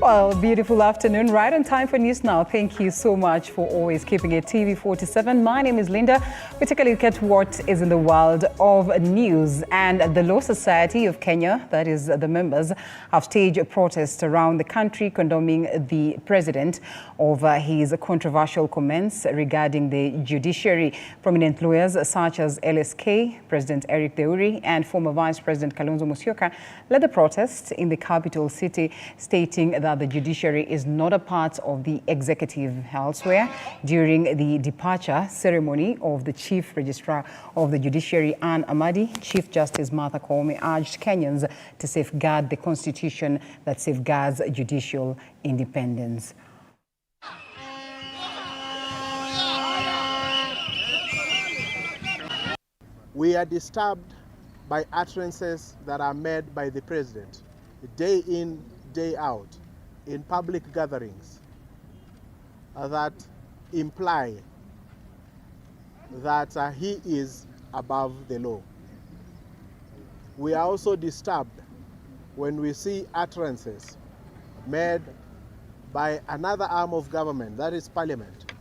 Well, beautiful afternoon, right on time for News Now. Thank you so much for always keeping it TV47. My name is Linda. We take a look at what is in the world of news. And the Law Society of Kenya, that is the members, have staged a protest around the country condemning the president over his controversial comments regarding the judiciary. Prominent lawyers such as LSK, President Eric Deuri, and former Vice President Kalonzo Musyoka led the protest in the capital city, stating that the judiciary is not a part of the executive. Elsewhere, during the departure ceremony of the Chief Registrar of the Judiciary, Anne Amadi, Chief Justice Martha Koome urged Kenyans to safeguard the constitution that safeguards judicial independence. We are disturbed by utterances that are made by the president day in, day out, in public gatherings that imply that he is above the law. We are also disturbed when we see utterances made by another arm of government, that is Parliament,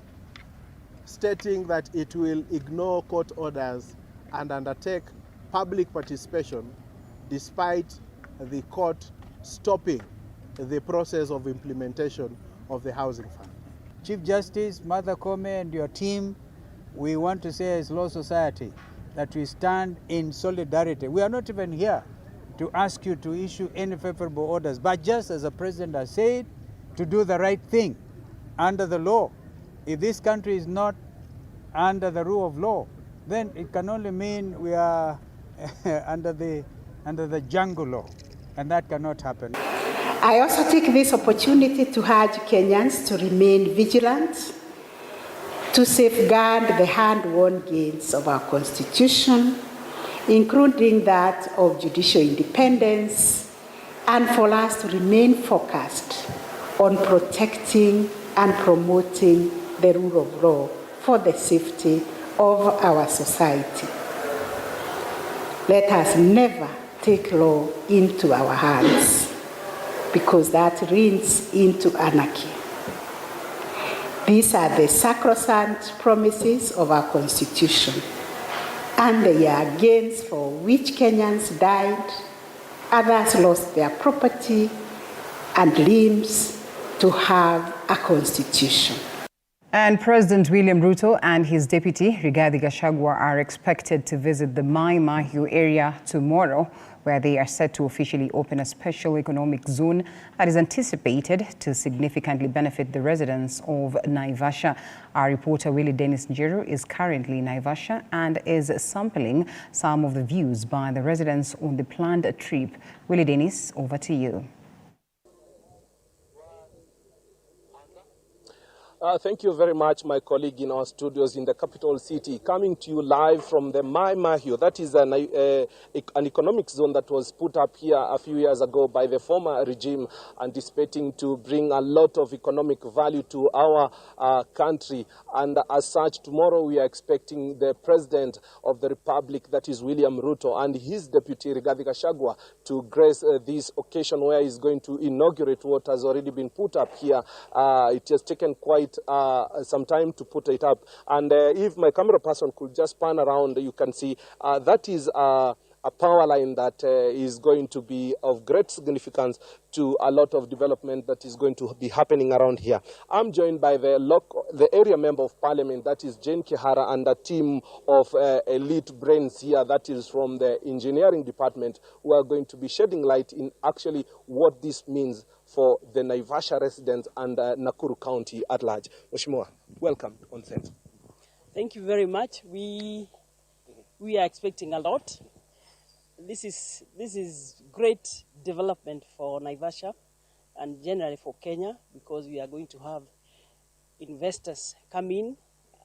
stating that it will ignore court orders and undertake public participation despite the court stopping the process of implementation of the housing fund. Chief Justice Martha Koome and your team, we want to say as Law Society that we stand in solidarity. We are not even here to ask you to issue any favorable orders, but just as the President has said, to do the right thing under the law. If this country is not under the rule of law, then it can only mean we are under the jungle law, and that cannot happen. I also take this opportunity to urge Kenyans to remain vigilant, to safeguard the hand-won gains of our Constitution, including that of judicial independence, and for us to remain focused on protecting and promoting the rule of law for the safety of our society. Let us never take law into our hands, because that leads into anarchy. These are the sacrosanct promises of our Constitution, and they are gains for which Kenyans died, others lost their property and limbs to have a constitution. And President William Ruto and his deputy, Rigathi Gachagua, are expected to visit the Mai Mahiu area tomorrow, where they are set to officially open a special economic zone that is anticipated to significantly benefit the residents of Naivasha. Our reporter Willie Dennis Njeru is currently in Naivasha and is sampling some of the views by the residents on the planned trip. Willie Dennis, over to you. Thank you very much, my colleague in our studios in the capital city, coming to you live from the Mai Mahiu. That is an economic zone that was put up here a few years ago by the former regime, anticipating to bring a lot of economic value to our country. And as such, tomorrow we are expecting the President of the Republic, that is William Ruto, and his deputy, Rigathi Gachagua, to grace this occasion where he's going to inaugurate what has already been put up here. It has taken quite some time to put it up, and if my camera person could just pan around, you can see that is a power line that is going to be of great significance to a lot of development that is going to be happening around here. I'm joined by the area member of parliament, that is Jane Kihara, and a team of elite brains here, that is from the engineering department, who are going to be shedding light in actually what this means for the Naivasha residents and Nakuru County at large. Mheshimiwa, welcome on set. Thank you very much. We are expecting a lot. This is great development for Naivasha and generally for Kenya, because we are going to have investors come in.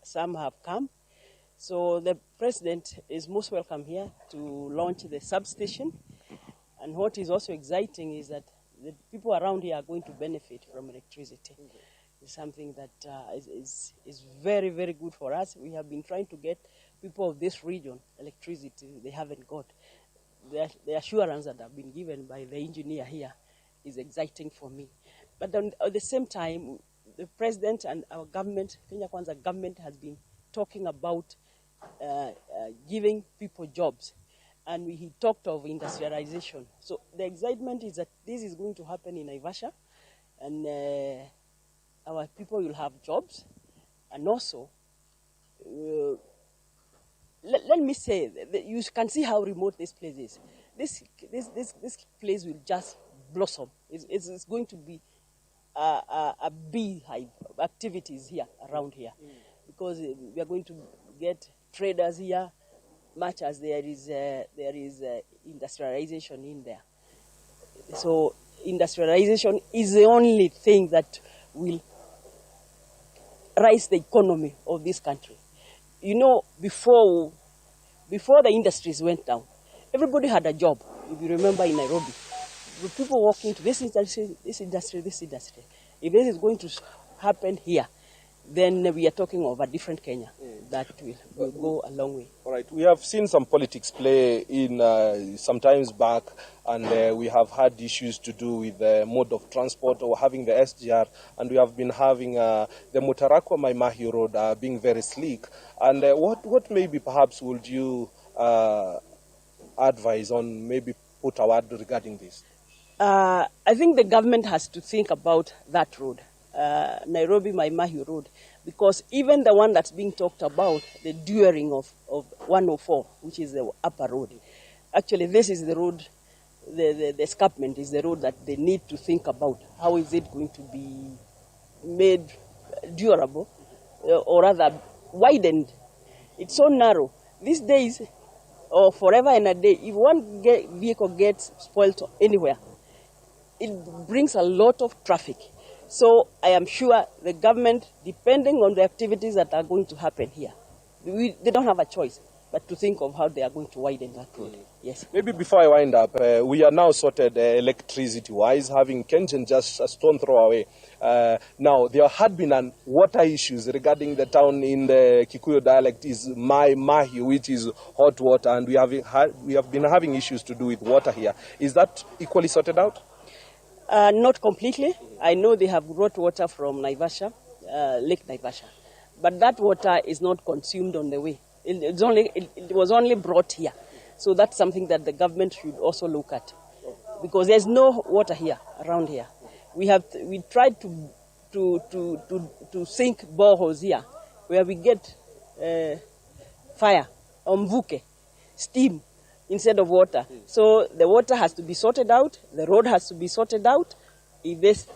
Some have come. So the president is most welcome here to launch the substation. And what is also exciting is that the people around here are going to benefit from electricity. It's something that is very, very good for us. We have been trying to get people of this region electricity. They haven't got. The assurance that have been given by the engineer here is exciting for me. But at the same time, the president and our government, Kenya Kwanza government, has been talking about giving people jobs. And he talked of industrialization. So the excitement is that this is going to happen in Naivasha, and our people will have jobs. And also, let me say, that you can see how remote this place is. This place will just blossom. It's going to be a beehive of activities here, around here. Because we are going to get traders here, much as there is industrialization in there. So industrialization is the only thing that will rise the economy of this country. You know, before the industries went down, everybody had a job. If you remember in Nairobi, people walk into this industry, this industry, this industry. If this is going to happen here, then we are talking of a different Kenya that will go a long way. All right. We have seen some politics play in sometimes back, and we have had issues to do with the mode of transport or having the SGR, and we have been having the Mutarakwa Maimahi Road being very sleek. And what maybe perhaps would you advise on, maybe put a word regarding this? I think the government has to think about that road. Nairobi Maimahi Road, because even the one that's being talked about, the during of 104, which is the upper road, actually this is the road, the escarpment is the road that they need to think about. How is it going to be made durable, or rather widened? It's so narrow. These days, or forever and a day, if one vehicle gets spoiled anywhere, it brings a lot of traffic. So I am sure the government, depending on the activities that are going to happen here, they don't have a choice but to think of how they are going to widen that road. Yes. Maybe before I wind up, we are now sorted electricity-wise, having Kengen just a stone throw away. Now, there had been water issues regarding the town in the Kikuyu dialect is Mai Mahi, which is hot water, and we have been having issues to do with water here. Is that equally sorted out? Not completely. I know they have brought water from Naivasha, Lake Naivasha, but that water is not consumed on the way. It was only brought here. So that's something that the government should also look at, because there's no water here, around here. We tried to sink boreholes here, where we get fire, mvuke, steam, instead of water. So the water has to be sorted out, the road has to be sorted out, if this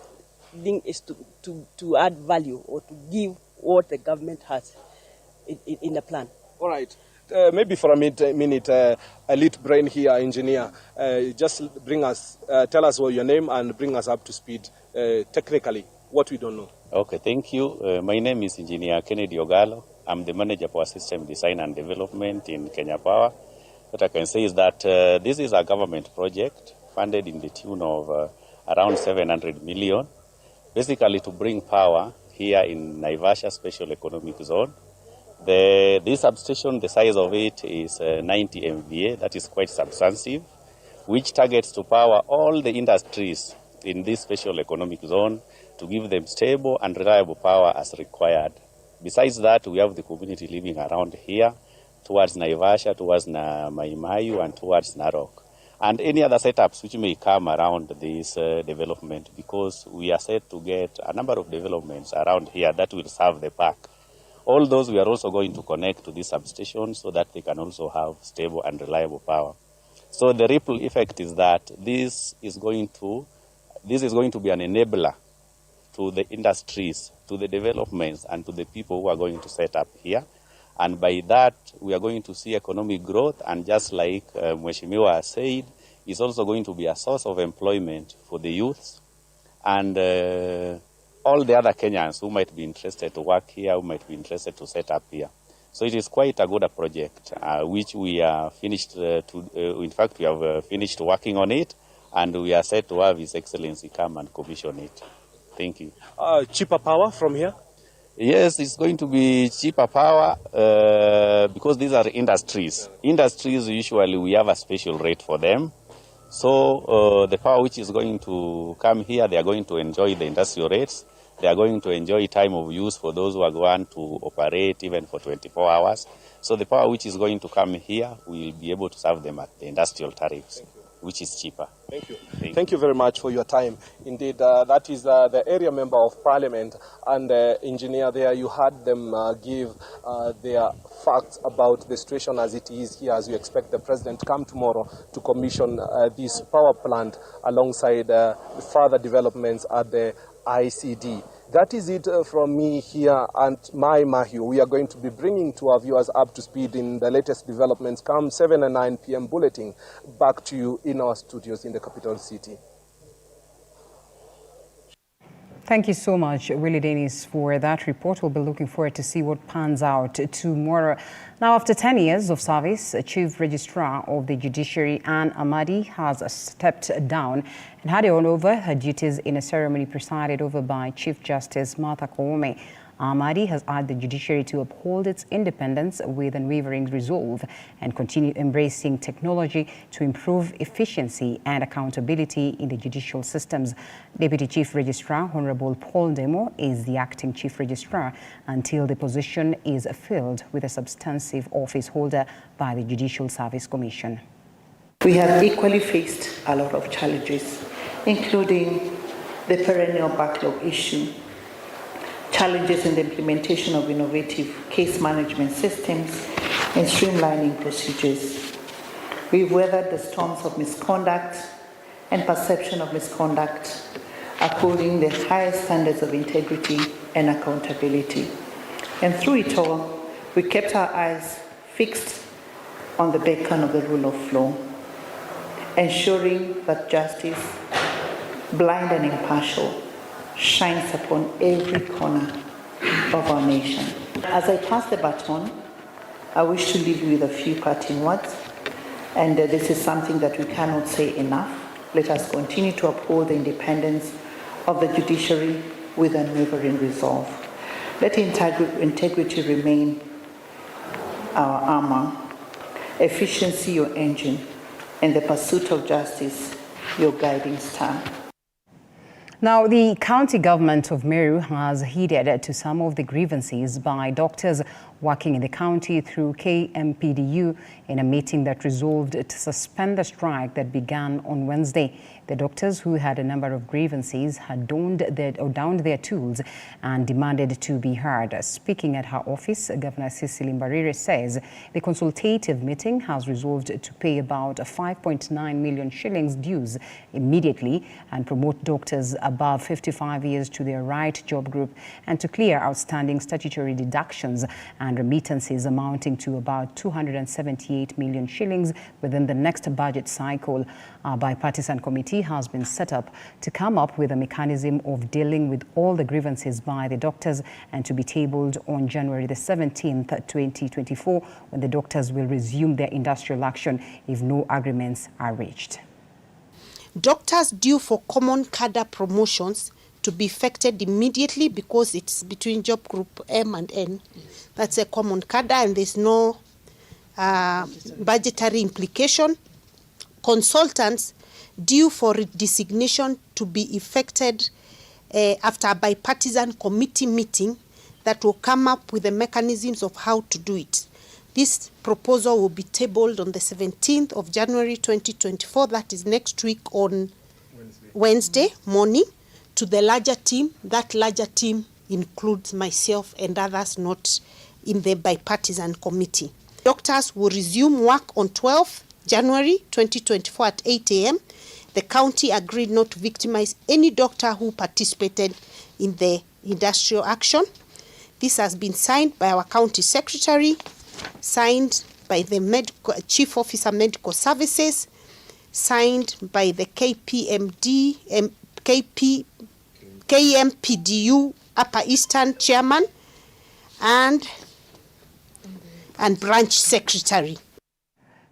thing is to add value or to give what the government has in the plan. All right. Maybe for a minute, a lit brain here, engineer. Just tell us your name and bring us up to speed technically, what we don't know. Okay, thank you. My name is Engineer Kennedy Ogalo. I'm the manager for system design and development in Kenya Power. What I can say is that this is a government project funded in the tune of around 700 million, basically to bring power here in Naivasha Special Economic Zone. This substation, the size of it is 90 MVA, that is quite substantive, which targets to power all the industries in this special economic zone to give them stable and reliable power as required. Besides that, we have the community living around here, towards Naivasha, towards Maimayu, and towards Narok. And any other setups which may come around this development, because we are set to get a number of developments around here that will serve the park. All those we are also going to connect to this substation so that they can also have stable and reliable power. So the ripple effect is that this is going to be an enabler to the industries, to the developments, and to the people who are going to set up here. And by that, we are going to see economic growth, and just like Mheshimiwa said, it's also going to be a source of employment for the youth and all the other Kenyans who might be interested to work here, who might be interested to set up here. So it is quite a good project, which we are finished in fact, we have finished working on it, and we are set to have His Excellency come and commission it. Thank you. Cheaper power from here? Yes, it's going to be cheaper power because these are industries. Industries, usually we have a special rate for them. So the power which is going to come here, they are going to enjoy the industrial rates. They are going to enjoy time of use for those who are going to operate even for 24 hours. So the power which is going to come here, we will be able to serve them at the industrial tariffs, which is cheaper. Thank you. Thank you very much for your time. Indeed, that is the area member of parliament and engineer there. You heard them give their facts about the situation as it is here, as you expect the president to come tomorrow to commission this power plant alongside further developments at the ICD. That is it from me here at My Mahio. We are going to be bringing to our viewers up to speed in the latest developments come 7 and 9 p.m. bulletin. Back to you in our studios in the capital city. Thank you so much, Willie Dennis, for that report. We'll be looking forward to see what pans out tomorrow. Now, after 10 years of service, Chief Registrar of the Judiciary, Anne Amadi, has stepped down and handed over her duties in a ceremony presided over by Chief Justice Martha Koome. Amadi has urged the judiciary to uphold its independence with unwavering resolve and continue embracing technology to improve efficiency and accountability in the judicial systems. Deputy Chief Registrar Honorable Paul Demo is the acting Chief Registrar until the position is filled with a substantive office holder by the Judicial Service Commission. We have equally faced a lot of challenges, including the perennial backlog issue, challenges in the implementation of innovative case management systems and streamlining procedures. We've weathered the storms of misconduct and perception of misconduct, upholding the highest standards of integrity and accountability. And through it all, we kept our eyes fixed on the beacon of the rule of law, ensuring that justice, blind and impartial, shines upon every corner of our nation. As I pass the baton, I wish to leave you with a few parting words, and this is something that we cannot say enough. Let us continue to uphold the independence of the judiciary with unwavering resolve. Let integrity remain our armor, efficiency your engine, and the pursuit of justice your guiding star. Now, the county government of Meru has heeded to some of the grievances by doctors working in the county through KMPDU in a meeting that resolved to suspend the strike that began on Wednesday. The doctors, who had a number of grievances, had downed their tools and demanded to be heard. Speaking at her office, Governor Cecily Mbarire says the consultative meeting has resolved to pay about 5.9 million shillings dues immediately and promote doctors above 55 years to their right job group and to clear outstanding statutory deductions and remittances amounting to about 278 million shillings within the next budget cycle. A bipartisan committee has been set up to come up with a mechanism of dealing with all the grievances by the doctors and to be tabled on January the 17th, 2024, when the doctors will resume their industrial action if no agreements are reached. Doctors due for common cadre promotions to be effected immediately because it's between job group M and N. That's a common cadre and there's no budgetary implication. Consultants due for designation to be effected after a bipartisan committee meeting that will come up with the mechanisms of how to do it. This proposal will be tabled on the 17th of January 2024, that is next week on Wednesday morning, to the larger team. That larger team includes myself and others not in the bipartisan committee. Doctors will resume work on 12th January 2024 at 8 a.m. The county agreed not to victimize any doctor who participated in the industrial action. This has been signed by our county secretary, signed by the Chief Officer Medical Services, signed by the KMPDU Upper Eastern Chairman and Branch Secretary.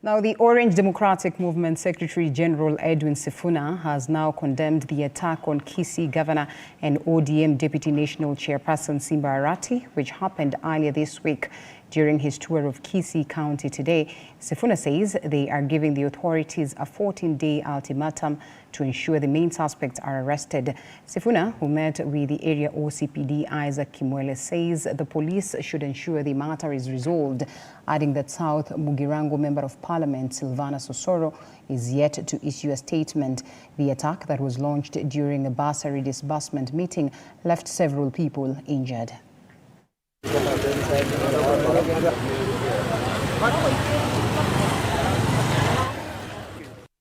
Now, the Orange Democratic Movement Secretary General Edwin Sifuna has now condemned the attack on Kisii Governor and ODM Deputy National Chairperson Simba Arati, which happened earlier this week. During his tour of Kisii County today, Sifuna says they are giving the authorities a 14-day ultimatum to ensure the main suspects are arrested. Sifuna, who met with the area OCPD Isaac Kimwele, says the police should ensure the matter is resolved, adding that South Mugirango Member of Parliament Silvana Sosoro is yet to issue a statement. The attack that was launched during a bursary disbursement meeting left several people injured.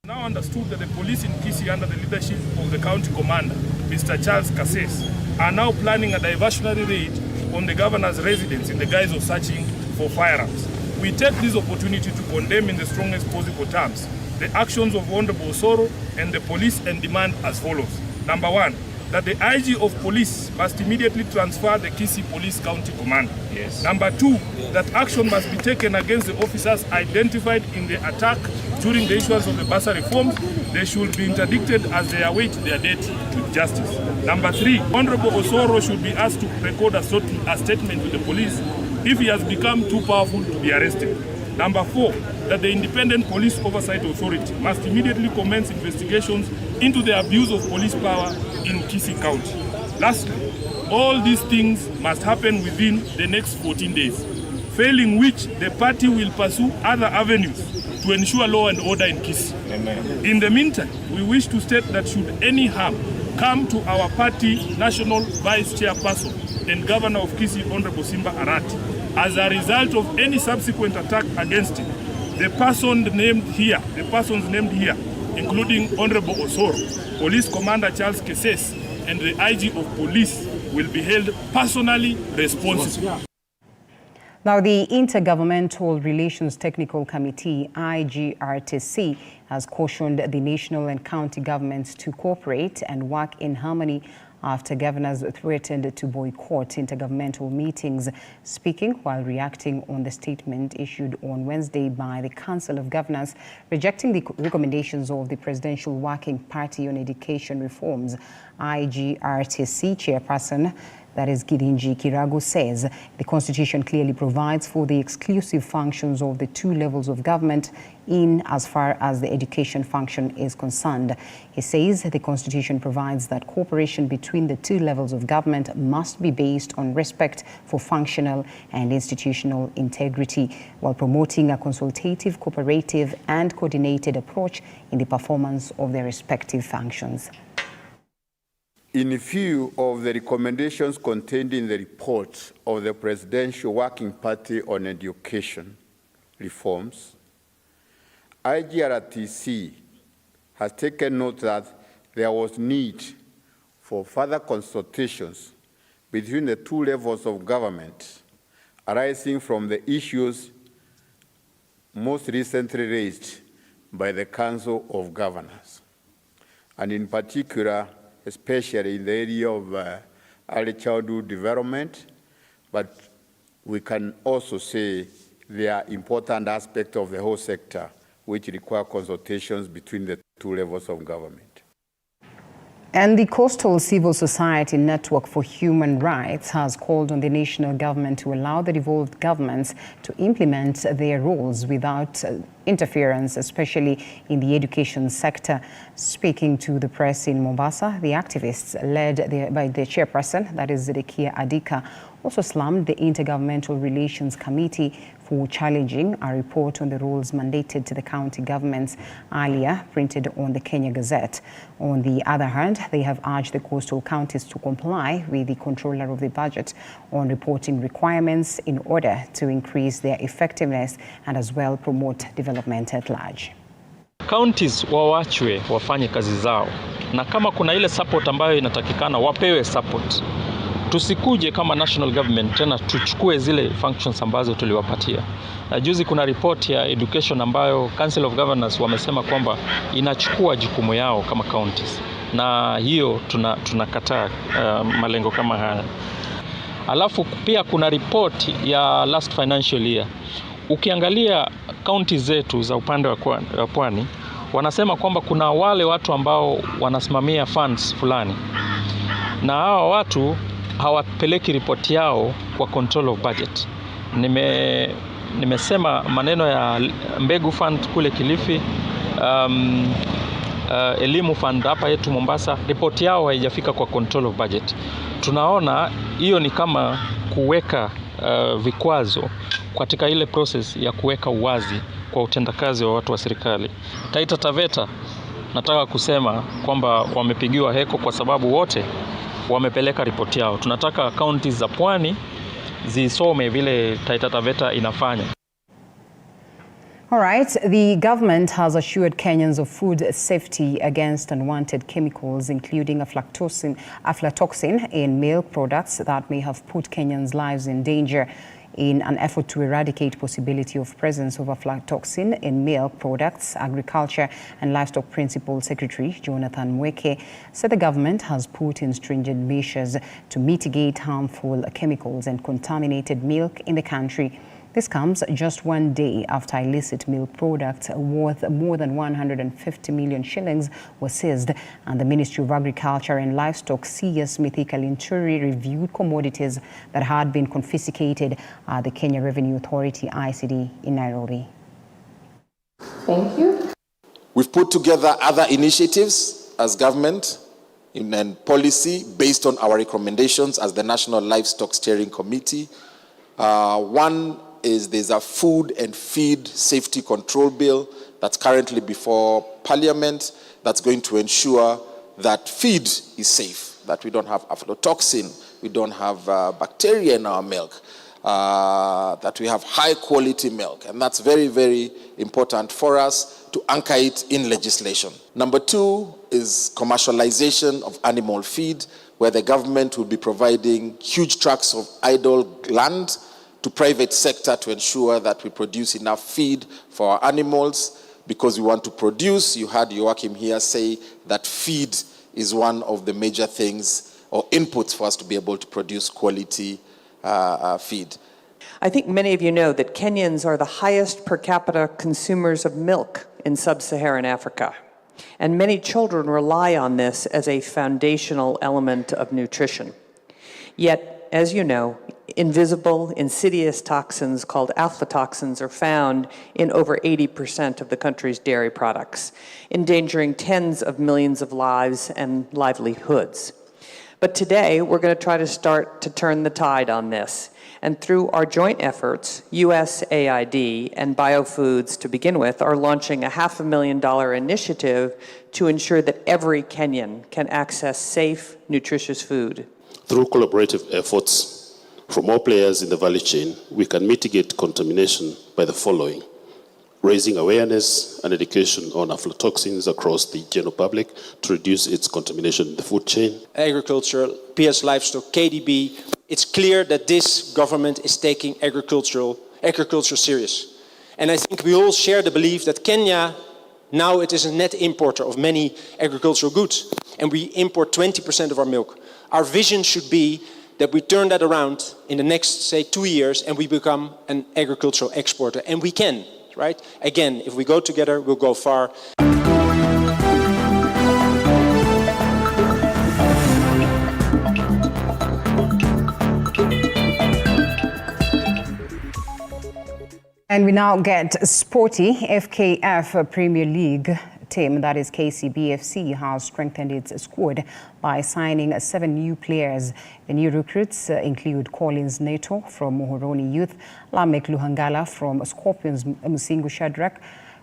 Now understood that the police in Kisii, under the leadership of the county commander, Mr. Charles Kasese, are now planning a diversionary raid on the governor's residence in the guise of searching for firearms. We take this opportunity to condemn in the strongest possible terms the actions of Honorable Osoro and the police and demand as follows. Number one, that the IG of police must immediately transfer the Kisii Police County Commander. Yes. Number two, that action must be taken against the officers identified in the attack during the issuance of the bursary forms. They should be interdicted as they await their date with justice. Number three, Honorable Osoro should be asked to record a statement with the police if he has become too powerful to be arrested. Number four, that the Independent Police Oversight Authority must immediately commence investigations into the abuse of police power in Kisii County. Lastly, all these things must happen within the next 14 days, failing which the party will pursue other avenues to ensure law and order in Kisii. Amen. In the meantime, we wish to state that should any harm come to our party national vice chairperson and governor of Kisii, Honorable Simba Arati, as a result of any subsequent attack against him, the persons named here, including Honorable Osoro, Police Commander Charles Kasese, and the IG of Police, will be held personally responsible. Now, the Intergovernmental Relations Technical Committee, IGRTC, has cautioned the national and county governments to cooperate and work in harmony after governors threatened to boycott intergovernmental meetings. Speaking while reacting on the statement issued on Wednesday by the Council of Governors rejecting the recommendations of the Presidential Working Party on Education Reforms, IGRTC chairperson, that is Githinji Kiragu, says the Constitution clearly provides for the exclusive functions of the two levels of government in as far as the education function is concerned. He says the Constitution provides that cooperation between the two levels of government must be based on respect for functional and institutional integrity, while promoting a consultative, cooperative, and coordinated approach in the performance of their respective functions. In view of the recommendations contained in the report of the Presidential Working Party on Education Reforms, IGRTC has taken note that there was need for further consultations between the two levels of government arising from the issues most recently raised by the Council of Governors, and in particular, especially in the area of early childhood development, but we can also say there are important aspects of the whole sector which require consultations between the two levels of government. And the Coastal Civil Society Network for Human Rights has called on the national government to allow the devolved governments to implement their roles without interference, especially in the education sector. Speaking to the press in Mombasa, the activists led by the chairperson, that is Zedekia Adika, also slammed the Intergovernmental Relations Committee for challenging a report on the roles mandated to the county governments earlier printed on the Kenya Gazette. On the other hand, they have urged the coastal counties to comply with the controller of the budget on reporting requirements in order to increase their effectiveness and as well promote development at large. Counties wawachwe wafanye kazi zao, na kama kuna ile support ambayo inatakikana wapewe support. Tusikuje kama national government tena tuchukue zile functions ambazo tuliwapatia. Na juzi kuna report ya education ambayo Council of Governors wamesema kwamba inachukua jukumu yao kama counties. Na hiyo tunakataa malengo kama haya. Alafu pia kuna report ya last financial year. Ukiangalia counties zetu za upande wa pwani, wanasema kwamba kuna wale watu ambao wanasimamia funds fulani. Na hawa watu hawapeleki ripoti yao kwa control of budget. Nimesema maneno ya mbegu fund kule Kilifi, elimu fund hapa yetu Mombasa, ripoti yao haijafika kwa control of budget. Tunaona hiyo ni kama kuweka vikwazo katika ile process ya kuweka uwazi kwa utendakazi wa watu wa serikali. Taita Taveta, nataka kusema kwamba wamepigiwa heko kwa sababu wote wamepeleka ripoti yao. Tunataka counties za Pwani zisome vile Taita Taveta inafanya. All right, the government has assured Kenyans of food safety against unwanted chemicals, including aflatoxin in milk products that may have put Kenyans' lives in danger. In an effort to eradicate possibility of presence of aflatoxin in milk products, Agriculture and Livestock Principal Secretary Jonathan Mweke said the government has put in stringent measures to mitigate harmful chemicals and contaminated milk in the country. This comes just one day after illicit milk products worth more than 150 million shillings were seized, and the Ministry of Agriculture and Livestock CS Mithika Linturi reviewed commodities that had been confiscated at the Kenya Revenue Authority ICD in Nairobi. Thank you. We've put together other initiatives as government and policy based on our recommendations as the National Livestock Steering Committee. One is there's a food and feed safety control bill that's currently before Parliament that's going to ensure that feed is safe, that we don't have aflatoxin, we don't have bacteria in our milk, that we have high quality milk. And that's very, very important for us to anchor it in legislation. Number two is commercialization of animal feed, where the government will be providing huge tracts of idle land to private sector to ensure that we produce enough feed for our animals, because we want to produce. You heard Joachim here say that feed is one of the major things or inputs for us to be able to produce quality feed. I think many of you know that Kenyans are the highest per capita consumers of milk in sub-Saharan Africa, and many children rely on this as a foundational element of nutrition. Yet, as you know, invisible, insidious toxins called aflatoxins are found in over 80% of the country's dairy products, endangering tens of millions of lives and livelihoods. But today, we're going to try to start to turn the tide on this. And through our joint efforts, USAID and Biofoods, to begin with, are launching a $500,000 initiative to ensure that every Kenyan can access safe, nutritious food. Through collaborative efforts from all players in the value chain, we can mitigate contamination by the following: raising awareness and education on aflatoxins across the general public to reduce its contamination in the food chain. Agriculture, PS Livestock, KDB, it's clear that this government is taking agriculture serious. And I think we all share the belief that Kenya, now it is a net importer of many agricultural goods, and we import 20% of our milk. Our vision should be that we turn that around in the next, say, 2 years, and we become an agricultural exporter. And we can, right? Again, if we go together, we'll go far. And we now get sporty. FKF Premier League team, that is KCBFC, has strengthened its squad by signing 7 new players. The new recruits include Collins Neto from Muhoroni Youth, Lamek Luhangala from Scorpions Musingu Shadrach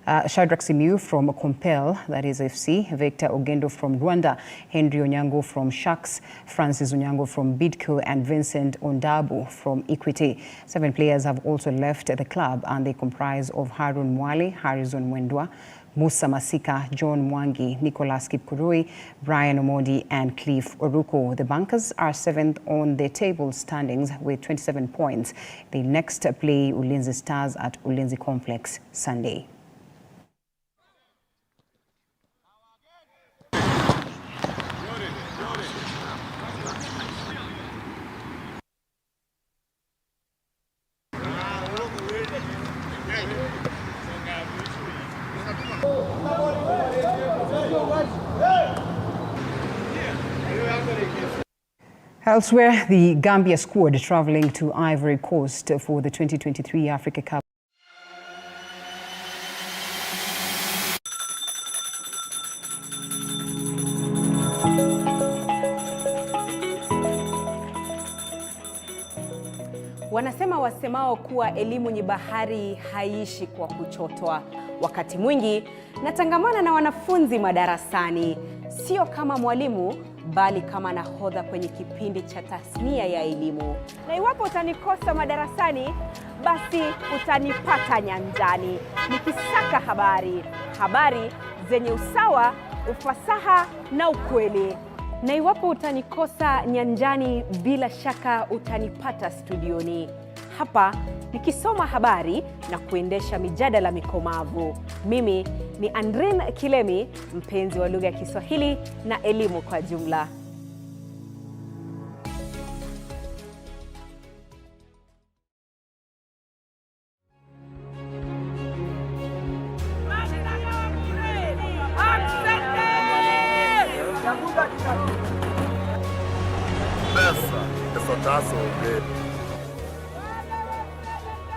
Simiu from Compel, that is FC, Victor Ogendo from Rwanda, Henry Onyango from Sharks, Francis Onyango from Bidco, and Vincent Ondabu from Equity. 7 players have also left the club, and they comprise of Harun Mwale, Harrison Wendwa, Musa Masika, John Mwangi, Nicholas Kipkurui, Brian Omondi, and Cliff Oruko. The Bankers are 7th on the table standings with 27 points. They next play Ulinzi Stars at Ulinzi Complex Sunday. Elsewhere, the Gambia squad traveling to Ivory Coast for the 2023 Africa Cup. Wanasema wasemao kuwa elimu ni bahari haiishi kwa kuchotwa. Wakati mwingi natangamana na wanafunzi madarasani, sio kama mwalimu bali kama nahodha kwenye kipindi cha tasnia ya elimu. Na iwapo utanikosa madarasani, basi utanipata nyanjani nikisaka habari zenye usawa, ufasaha na ukweli. Na iwapo utanikosa nyanjani, bila shaka utanipata studioni hapa nikisoma habari na kuendesha mijadala mikomavu. Mimi ni Andrin Kilemi, mpenzi wa lugha ya Kiswahili na elimu kwa jumla.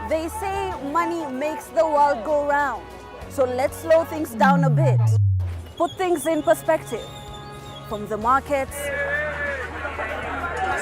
They say money makes the world go round. So let's slow things down a bit. Put things in perspective. From the markets